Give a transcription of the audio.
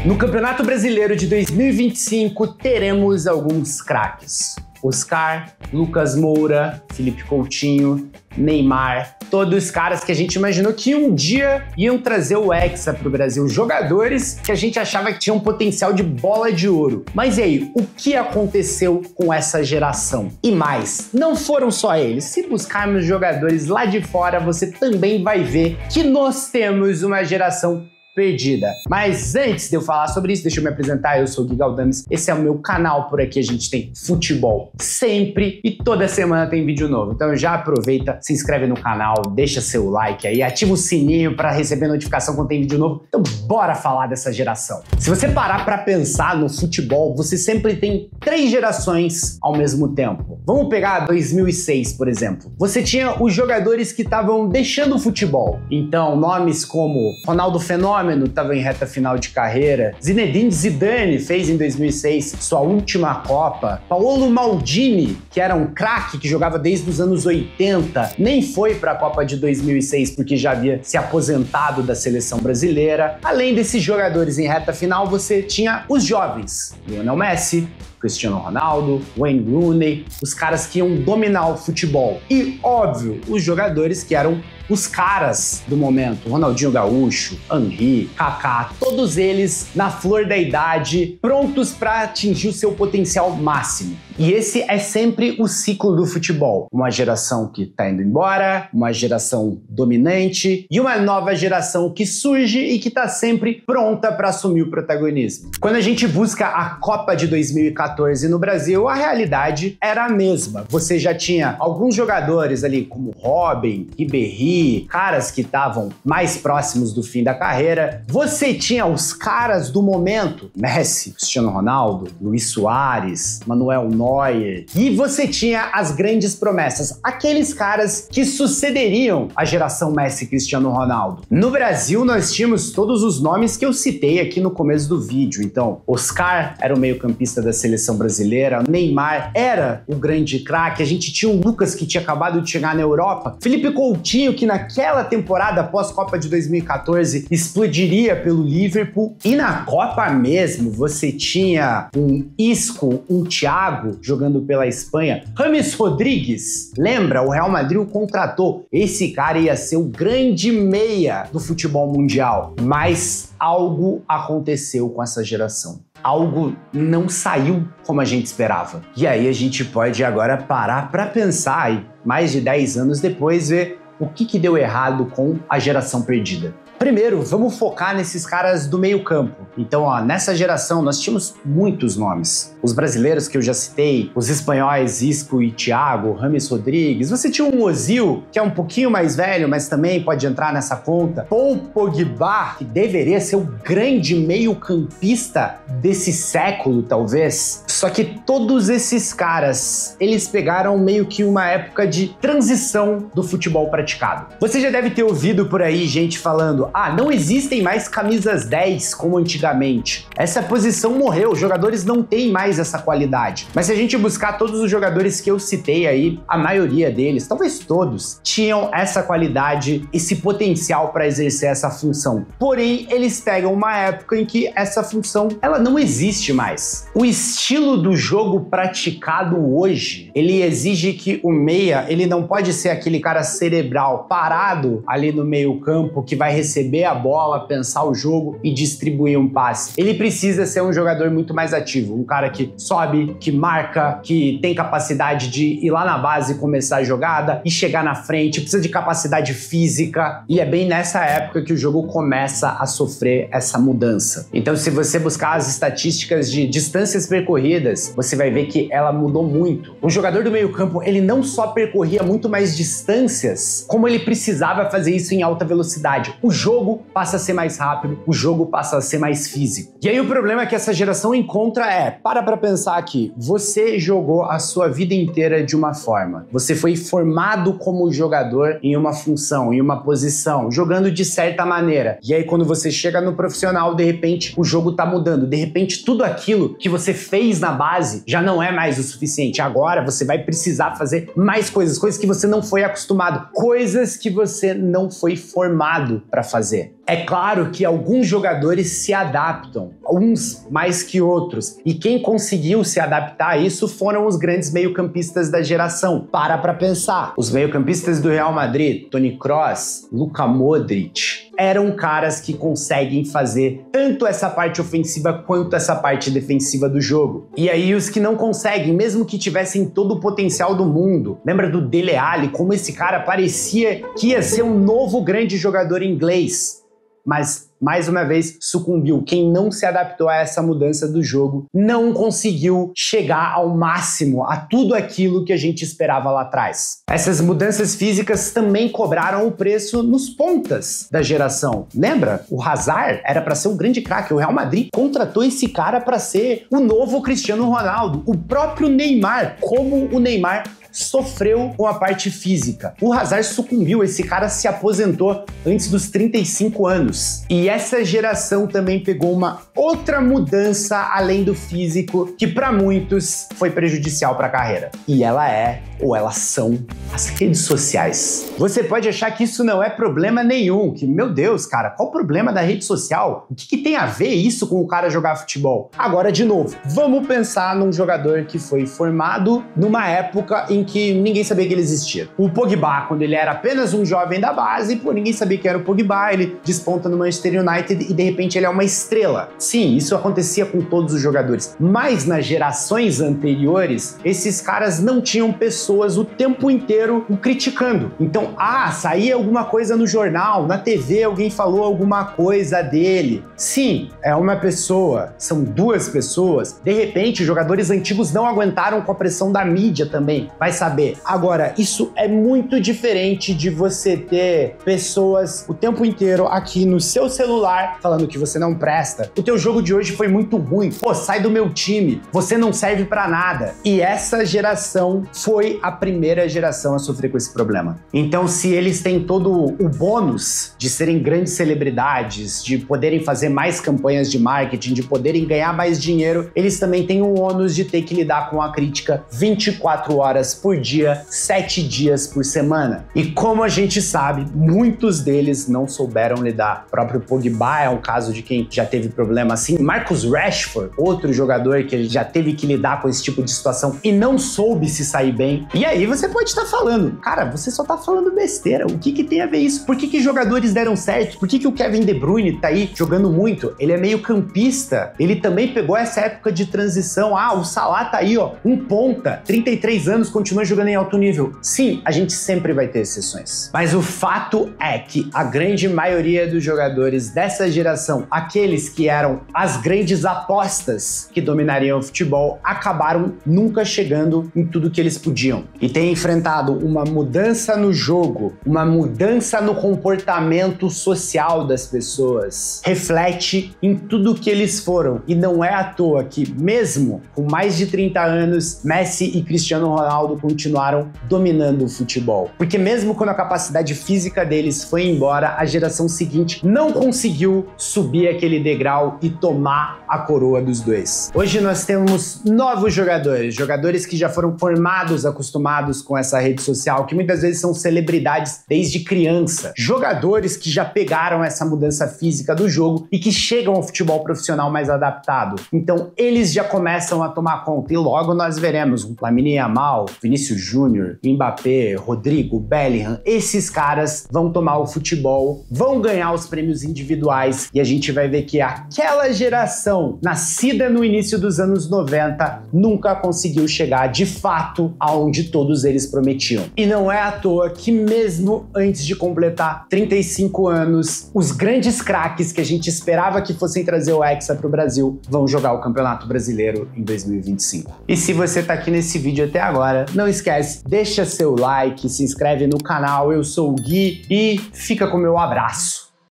No Campeonato Brasileiro de 2025, teremos alguns craques. Oscar, Lucas Moura, Felipe Coutinho, Neymar, todos os caras que a gente imaginou que um dia iam trazer o Hexa para o Brasil. Jogadores que a gente achava que tinham potencial de bola de ouro. Mas e aí, o que aconteceu com essa geração? E mais, não foram só eles. Se buscarmos jogadores lá de fora, você também vai ver que nós temos uma geração perdida. Mas antes de eu falar sobre isso, deixa eu me apresentar. Eu sou o Gui Galdames, esse é o meu canal. Por aqui a gente tem futebol sempre e toda semana tem vídeo novo. Então já aproveita, se inscreve no canal, deixa seu like aí, ativa o sininho para receber notificação quando tem vídeo novo. Então bora falar dessa geração. Se você parar para pensar no futebol, você sempre tem 3 gerações ao mesmo tempo. Vamos pegar 2006, por exemplo. Você tinha os jogadores que estavam deixando o futebol. Então nomes como Ronaldo Fenômeno estava em reta final de carreira. Zinedine Zidane fez em 2006 sua última Copa. Paolo Maldini, que era um craque que jogava desde os anos 80, nem foi para a Copa de 2006 porque já havia se aposentado da seleção brasileira. Além desses jogadores em reta final, você tinha os jovens. Lionel Messi, Cristiano Ronaldo, Wayne Rooney, os caras que iam dominar o futebol. E, óbvio, os jogadores que eram os caras do momento, Ronaldinho Gaúcho, Henry, Kaká, todos eles na flor da idade, prontos para atingir o seu potencial máximo. E esse é sempre o ciclo do futebol. Uma geração que tá indo embora, uma geração dominante e uma nova geração que surge e que tá sempre pronta para assumir o protagonismo. Quando a gente busca a Copa de 2014 no Brasil, a realidade era a mesma. Você já tinha alguns jogadores ali como Robin, Ribéry, caras que estavam mais próximos do fim da carreira. Você tinha os caras do momento, Messi, Cristiano Ronaldo, Luis Soares, Manuel Neuer. E você tinha as grandes promessas, aqueles caras que sucederiam a geração Messi e Cristiano Ronaldo. No Brasil, nós tínhamos todos os nomes que eu citei aqui no começo do vídeo. Então, Oscar era o meio-campista da seleção brasileira, Neymar era o grande craque, a gente tinha o Lucas que tinha acabado de chegar na Europa, Felipe Coutinho que naquela temporada pós-Copa de 2014 explodiria pelo Liverpool, e na Copa mesmo você tinha um Isco, um Thiago jogando pela Espanha, James Rodrigues, lembra? O Real Madrid o contratou, esse cara ia ser o grande meia do futebol mundial, mas algo aconteceu com essa geração. Algo não saiu como a gente esperava. E aí a gente pode agora parar para pensar e mais de 10 anos depois ver o que deu errado com a geração perdida. Primeiro, vamos focar nesses caras do meio campo. Então, ó, nessa geração nós tínhamos muitos nomes. Os brasileiros que eu já citei, os espanhóis Isco e Thiago, James Rodrigues. Você tinha um Ozil, que é um pouquinho mais velho, mas também pode entrar nessa conta. Paul Pogba, que deveria ser o grande meio-campista desse século, talvez. Só que todos esses caras, eles pegaram meio que uma época de transição do futebol praticado. Você já deve ter ouvido por aí gente falando: ah, não existem mais camisas 10 como antigamente. Essa posição morreu, os jogadores não têm mais essa qualidade. Mas se a gente buscar todos os jogadores que eu citei aí, a maioria deles, talvez todos, tinham essa qualidade, esse potencial para exercer essa função. Porém, eles pegam uma época em que essa função, ela não existe mais. O estilo do jogo praticado hoje, ele exige que o meia, ele não pode ser aquele cara cerebral parado ali no meio campo que vai receber a bola, pensar o jogo e distribuir um passe. Ele precisa ser um jogador muito mais ativo, um cara que sobe, que marca, que tem capacidade de ir lá na base e começar a jogada e chegar na frente, precisa de capacidade física, e é bem nessa época que o jogo começa a sofrer essa mudança. Então, se você buscar as estatísticas de distâncias percorridas, você vai ver que ela mudou muito. O jogador do meio-campo, ele não só percorria muito mais distâncias, como ele precisava fazer isso em alta velocidade. O jogo passa a ser mais rápido, o jogo passa a ser mais físico. E aí o problema que essa geração encontra é, para pensar aqui, você jogou a sua vida inteira de uma forma, você foi formado como jogador em uma função, em uma posição, jogando de certa maneira, e aí quando você chega no profissional, de repente o jogo tá mudando, de repente tudo aquilo que você fez na base já não é mais o suficiente, agora você vai precisar fazer mais coisas, coisas que você não foi acostumado, coisas que você não foi formado para fazer. É claro que alguns jogadores se adaptam, uns mais que outros, e quem conseguiu se adaptar a isso foram os grandes meio-campistas da geração. Para pensar. Os meio-campistas do Real Madrid, Toni Kroos, Luka Modric, eram caras que conseguem fazer tanto essa parte ofensiva quanto essa parte defensiva do jogo. E aí os que não conseguem, mesmo que tivessem todo o potencial do mundo, lembra do Dele Alli, como esse cara parecia que ia ser um novo grande jogador inglês, mas mais uma vez sucumbiu. Quem não se adaptou a essa mudança do jogo não conseguiu chegar ao máximo, a tudo aquilo que a gente esperava lá atrás. Essas mudanças físicas também cobraram o preço nos pontas da geração. Lembra? O Hazard era para ser um grande craque. O Real Madrid contratou esse cara para ser o novo Cristiano Ronaldo. O próprio Neymar, como o Neymar sofreu com a parte física. O Hazard sucumbiu, esse cara se aposentou antes dos 35 anos. E essa geração também pegou uma outra mudança além do físico, que para muitos foi prejudicial para a carreira. E ela é, ou elas são, as redes sociais. Você pode achar que isso não é problema nenhum, que, meu Deus, cara, qual o problema da rede social? O que tem a ver isso com o cara jogar futebol? Agora, de novo, vamos pensar num jogador que foi formado numa época em que ninguém sabia que ele existia. O Pogba, quando ele era apenas um jovem da base, pô, ninguém sabia que era o Pogba, ele desponta no Manchester United e de repente ele é uma estrela. Sim, isso acontecia com todos os jogadores, mas nas gerações anteriores, esses caras não tinham pessoas o tempo inteiro o criticando. Então, saía alguma coisa no jornal, na TV, alguém falou alguma coisa dele. Sim, é uma pessoa, são duas pessoas. De repente, os jogadores antigos não aguentaram com a pressão da mídia também. Vai saber. Agora, isso é muito diferente de você ter pessoas o tempo inteiro aqui no seu celular falando que você não presta. O teu jogo de hoje foi muito ruim. Pô, sai do meu time. Você não serve pra nada. E essa geração foi a primeira geração a sofrer com esse problema. Então, se eles têm todo o bônus de serem grandes celebridades, de poderem fazer mais campanhas de marketing, de poderem ganhar mais dinheiro, eles também têm o ônus de ter que lidar com a crítica 24 horas por dia, 7 dias por semana. E como a gente sabe, muitos deles não souberam lidar. O próprio Pogba é um caso de quem já teve problema assim. Marcus Rashford, outro jogador que já teve que lidar com esse tipo de situação e não soube se sair bem. E aí você pode estar falando, cara, você só tá falando besteira. O que tem a ver isso? Por que jogadores deram certo? Por que o Kevin De Bruyne tá aí jogando muito? Ele é meio campista. Ele também pegou essa época de transição. O Salah tá aí, ó, um ponta, 33 anos, continua jogando em alto nível. Sim, a gente sempre vai ter exceções. Mas o fato é que a grande maioria dos jogadores dessa geração, aqueles que eram as grandes apostas que dominariam o futebol, acabaram nunca chegando em tudo que eles podiam. E têm enfrentado uma mudança no jogo, uma mudança no comportamento social das pessoas. Reflete em tudo que eles foram. E não é à toa que, mesmo com mais de 30 anos, Messi e Cristiano Ronaldo continuaram dominando o futebol. Porque mesmo quando a capacidade física deles foi embora, a geração seguinte não conseguiu subir aquele degrau e tomar a coroa dos dois. Hoje nós temos novos jogadores que já foram formados, acostumados com essa rede social, que muitas vezes são celebridades desde criança. Jogadores que já pegaram essa mudança física do jogo e que chegam ao futebol profissional mais adaptado. Então eles já começam a tomar conta e logo nós veremos o Lamine Yamal, Vinícius Júnior, Mbappé, Rodrigo, Bellingham. Esses caras vão tomar o futebol, vão ganhar os prêmios individuais e a gente vai ver que aquela geração nascida no início dos anos 90 nunca conseguiu chegar de fato aonde todos eles prometiam. E não é à toa que mesmo antes de completar 35 anos, os grandes craques que a gente esperava que fossem trazer o Hexa para o Brasil vão jogar o Campeonato Brasileiro em 2025. E se você tá aqui nesse vídeo até agora, não esquece, deixa seu like, se inscreve no canal. Eu sou o Gui e fica com o meu abraço.